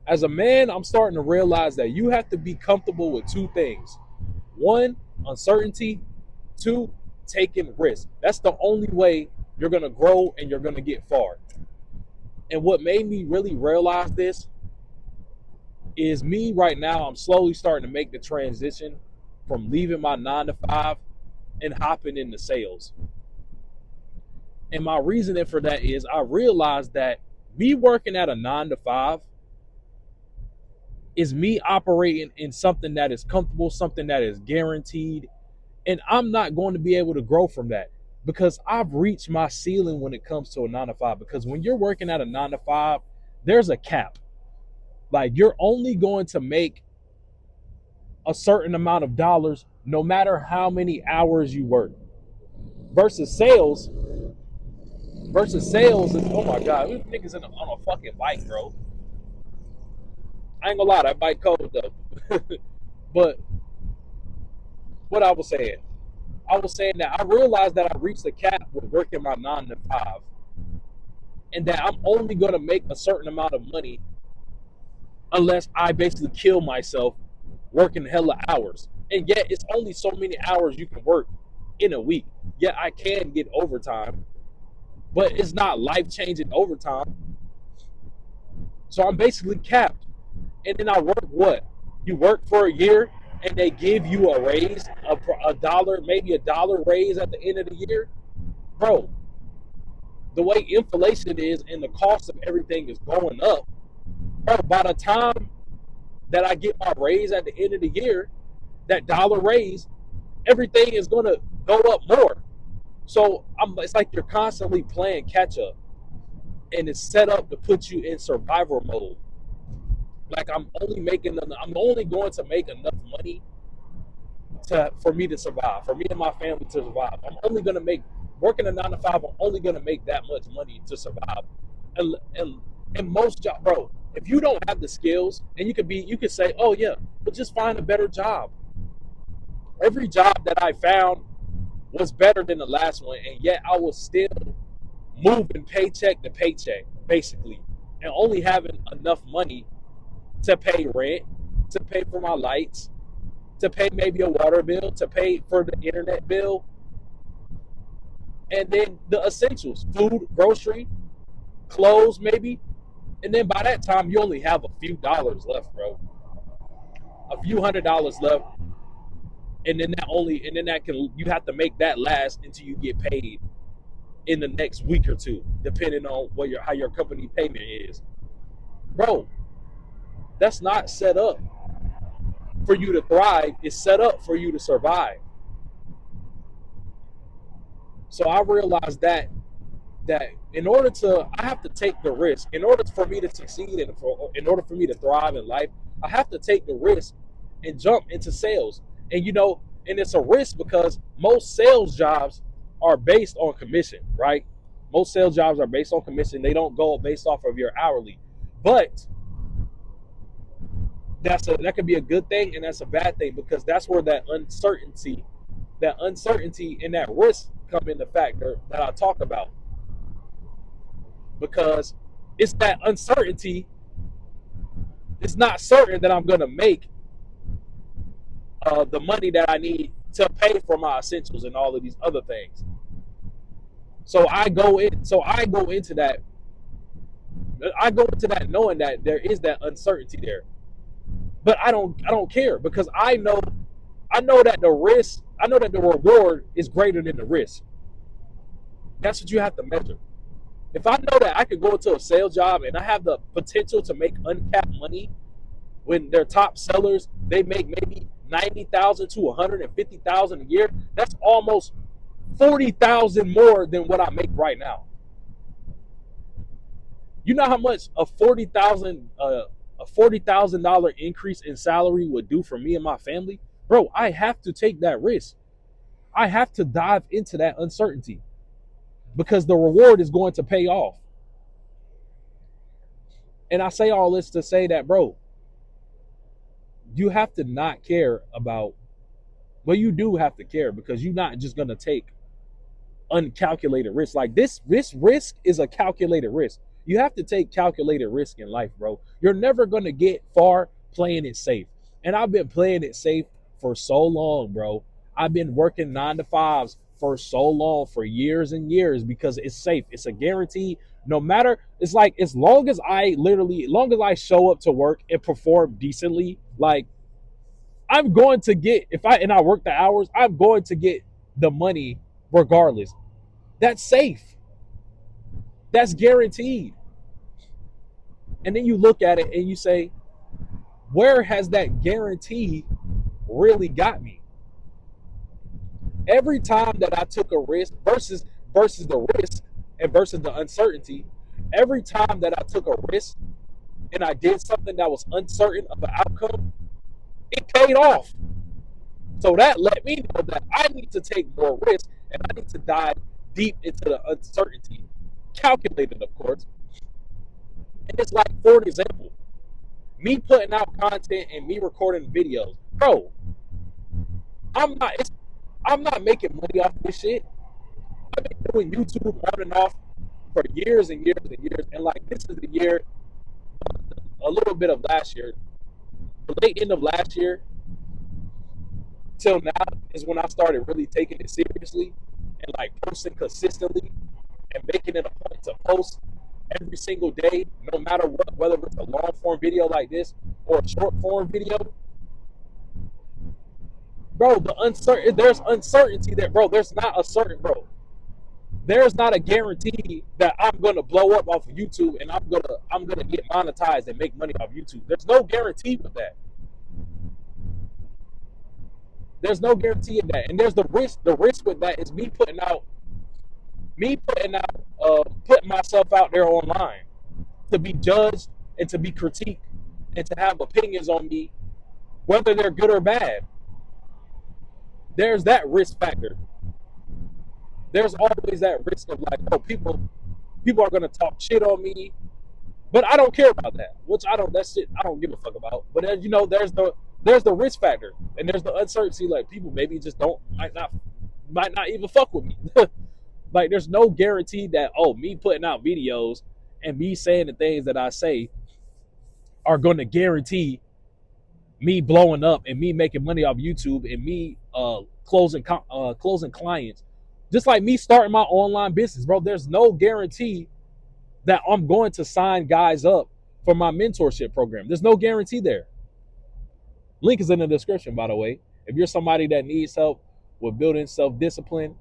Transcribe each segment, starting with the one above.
As a man, I'm starting to realize that you have to be comfortable with two things. One, uncertainty. Two, taking risks. That's the only way you're going to grow and you're going to get far. And what made me really realize this is me right now, I'm slowly starting to make the transition from leaving my 9 to 5 and hopping into sales. And my reasoning for that is I realized that me working at a 9 to 5 is me operating in something that is comfortable, something that is guaranteed. And I'm not going to be able to grow from that because I've reached my ceiling when it comes to a 9 to 5. Because when you're working at a 9 to 5, there's a cap. Like you're only going to make a certain amount of dollars no matter how many hours you work. Versus sales, is, oh my god, these niggas on a fucking bike, bro. I ain't gonna lie, that bike cold though. But what I was saying that I realized that I reached the cap with working my 9 to 5, and that I'm only gonna make a certain amount of money unless I basically kill myself working hella hours. And yet it's only so many hours you can work in a week. Yet I can get overtime, but it's not life changing overtime. So I'm basically capped. And then I work what? You work for a year and they give you a raise, a dollar, maybe $1 raise at the end of the year. Bro, the way inflation is and the cost of everything is going up, bro, by the time that I get my raise at the end of the year, that dollar raise, everything is going to go up more. So it's like you're constantly playing catch up, and it's set up to put you in survival mode. Like I'm only going to make enough money for me to survive, for me and my family to survive. I'm only going to make working a 9 to 5. I'm only going to make that much money to survive. And most job, bro. If you don't have the skills, and you could say, oh yeah, but just find a better job. Every job that I found was better than the last one, and yet I was still moving paycheck to paycheck, basically, and only having enough money to pay rent, to pay for my lights, to pay maybe a water bill, to pay for the internet bill, and then the essentials, food, grocery, clothes, maybe. And then by that time, you only have a few dollars left, bro. A few $100s left, and then that can you have to make that last until you get paid in the next week or two, depending on how your company payment is, bro. That's not set up for you to thrive. It's set up for you to survive. So I realized that I have to take the risk in order for me to succeed and in order for me to thrive in life. I have to take the risk and jump into sales. And and it's a risk because most sales jobs are based on commission, right? Most sales jobs are based on commission. They don't go based off of your hourly. But that could be a good thing and that's a bad thing because that's where that uncertainty and that risk come into factor that I talk about. Because it's that uncertainty. It's not certain that I'm gonna make the money that I need to pay for my essentials and all of these other things. So I go in. So I go into that. I go into that knowing that there is that uncertainty there, but I don't care because I know that the risk. I know that the reward is greater than the risk. That's what you have to measure. If I know that I could go into a sales job and I have the potential to make uncapped money when they're top sellers, they make maybe 90,000 to 150,000 a year. That's almost 40,000 more than what I make right now. You know how much a $40,000 increase in salary would do for me and my family, bro? I have to take that risk. I have to dive into that uncertainty because the reward is going to pay off. And I say all this to say that, bro, you have to not care about, well, you do have to care because you're not just going to take uncalculated risk. Like this risk is a calculated risk. You have to take calculated risk in life, bro. You're never gonna get far playing it safe. And I've been playing it safe for so long, bro. I've been working 9 to 5s for so long, for years and years, because it's safe. It's a guarantee. No matter, it's like as long as as long as I show up to work and perform decently, like I'm going to get, if I work the hours, I'm going to get the money regardless. That's safe. That's guaranteed. And then you look at it and you say, where has that guarantee really got me? Every time that I took a risk versus the risk and versus the uncertainty, every time that I took a risk and I did something that was uncertain of an outcome, it paid off. So that let me know that I need to take more risk and I need to dive deep into the uncertainty, calculated, of course. And it's like, for example, me putting out content and me recording videos, bro. I'm not. I'm not making money off this shit. I've been doing YouTube on and off for years and years and years, and like this is the year, a little bit of last year, the late end of last year till now is when I started really taking it seriously and like posting consistently and making it a point to post every single day, no matter what, whether it's a long form video like this or a short form video. Bro, there's uncertainty there, bro. There's not a certain, bro. There's not a guarantee that I'm gonna blow up off of YouTube and I'm gonna get monetized and make money off YouTube. There's no guarantee with that. There's no guarantee of that. And there's the risk. The risk with that is putting myself out there online to be judged and to be critiqued and to have opinions on me, whether they're good or bad. There's that risk factor. There's always that risk of like, oh, people are gonna talk shit on me, but I don't care about that. Which I don't. That shit I don't give a fuck about. But as you know, there's the risk factor and there's the uncertainty. Like people maybe just might not even fuck with me. Like there's no guarantee that, oh, me putting out videos and me saying the things that I say are going to guarantee me blowing up and me making money off YouTube and me closing clients. Just like me starting my online business, bro. There's no guarantee that I'm going to sign guys up for my mentorship program. There's no guarantee there. Link is in the description, by the way. If you're somebody that needs help with building self-discipline,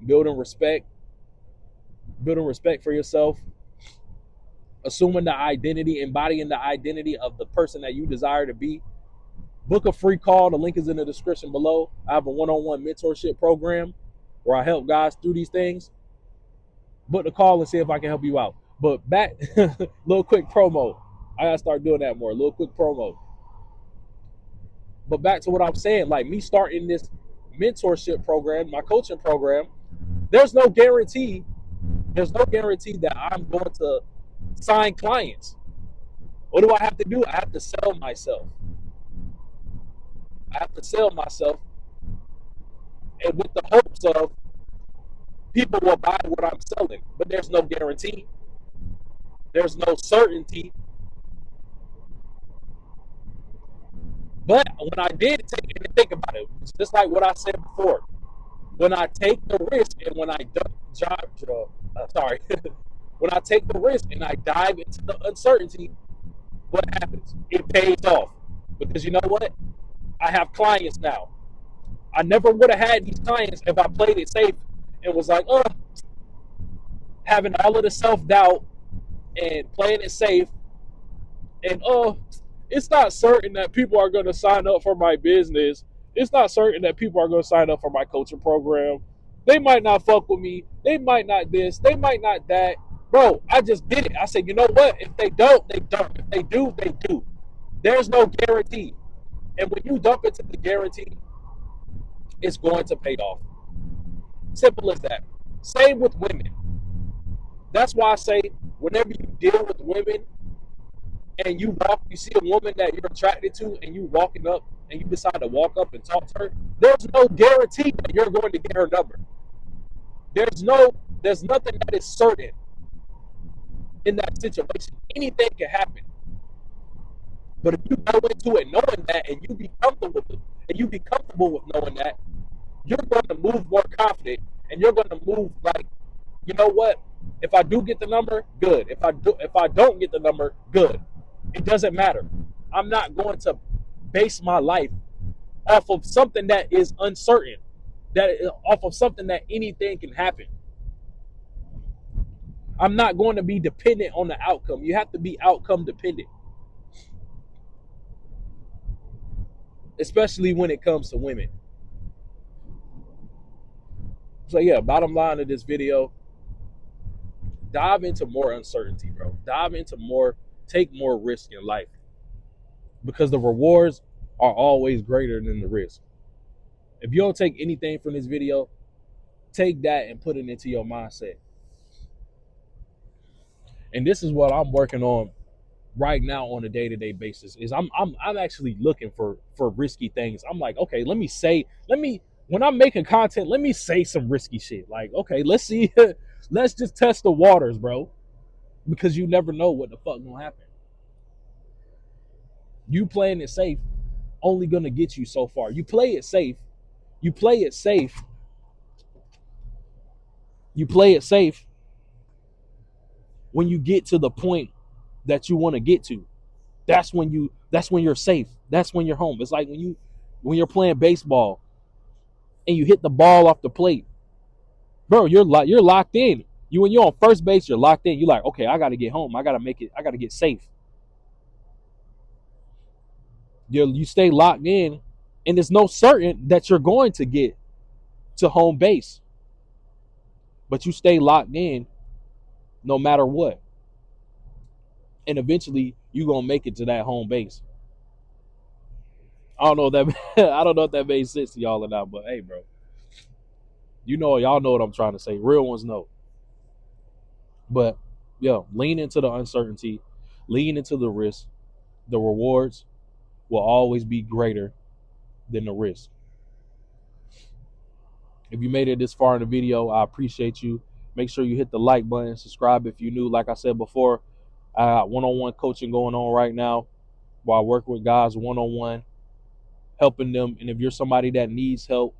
building respect for yourself, assuming the identity, embodying the identity of the person that you desire to be, book a free call. The link is in the description below. I have a one-on-one mentorship program where I help guys through these things. Book the call and see if I can help you out. But back, little quick promo. I gotta start doing that more. A little quick promo. But back to what I'm saying, like me starting this mentorship program, my coaching program, there's no guarantee that I'm going to sign clients. What do I have to do? I have to sell myself. And with the hopes of people will buy what I'm selling. But there's no guarantee. There's no certainty. But when I did take it and think about it, just like what I said before, when I take the risk and when I when I take the risk and I dive into the uncertainty, what happens? It pays off. Because you know what? I have clients now. I never would have had these clients if I played it safe and was like, having all of the self-doubt and playing it safe and it's not certain that people are going to sign up for my business. It's not certain that people are going to sign up for my coaching program. They might not fuck with me. They might not this. They might not that. Bro, I just did it. I said, you know what? If they don't, they don't. If they do, they do. There's no guarantee. And when you dump into the guarantee, it's going to pay off. Simple as that. Same with women. That's why I say whenever you deal with women, and you see a woman that you're attracted to, and you walking up, and you decide to walk up and talk to her, there's no guarantee that you're going to get her number. There's nothing that is certain. in that situation. Anything can happen. But if you go into it knowing that and you be comfortable with it, and you be comfortable with knowing that, you're going to move more confident and you're going to move like, you know what? If I do get the number, good. If I don't get the number, good. It doesn't matter. I'm not going to base my life off of something that is uncertain, off of something that anything can happen. I'm not going to be dependent on the outcome. You have to be outcome dependent, especially when it comes to women. So yeah, bottom line of this video, dive into more uncertainty, bro. Take more risk in life because the rewards are always greater than the risk. If you don't take anything from this video, take that and put it into your mindset. And this is what I'm working on right now on a day-to-day basis. Is I'm actually looking for risky things. I'm like, okay, when I'm making content, let me say some risky shit. Like, okay, let's see, let's just test the waters, bro. Because you never know what the fuck gonna happen. You playing it safe only gonna get you so far. You play it safe. You play it safe. You play it safe when you get to the point that you want to get to. That's when you're safe. That's when you're home. It's like when you're playing baseball and you hit the ball off the plate. Bro, you're locked in. When you're on first base, you're locked in. You're like, okay, I gotta get home. I gotta make it, I gotta get safe. You stay locked in, and it's no certain that you're going to get to home base. But you stay locked in no matter what. And eventually you're gonna make it to that home base. I don't know if that made sense to y'all or not, but hey, bro. Y'all know what I'm trying to say. Real ones know. But lean into the uncertainty, lean into the risk. The rewards will always be greater than the risk. If you made it this far in the video, I appreciate you. Make sure you hit the like button, subscribe if you're new. Like I said before, I got one-on-one coaching going on right now while I work with guys one-on-one, helping them. And if you're somebody that needs help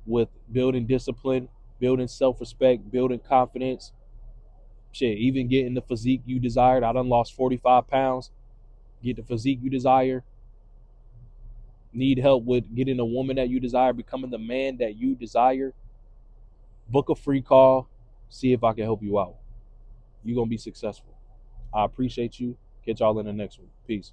with building discipline, building self-respect, building confidence, shit, even getting the physique you desired. I done lost 45 pounds. Get the physique you desire. Need help with getting a woman that you desire, becoming the man that you desire. Book a free call. See if I can help you out. You're going to be successful. I appreciate you. Catch y'all in the next one. Peace.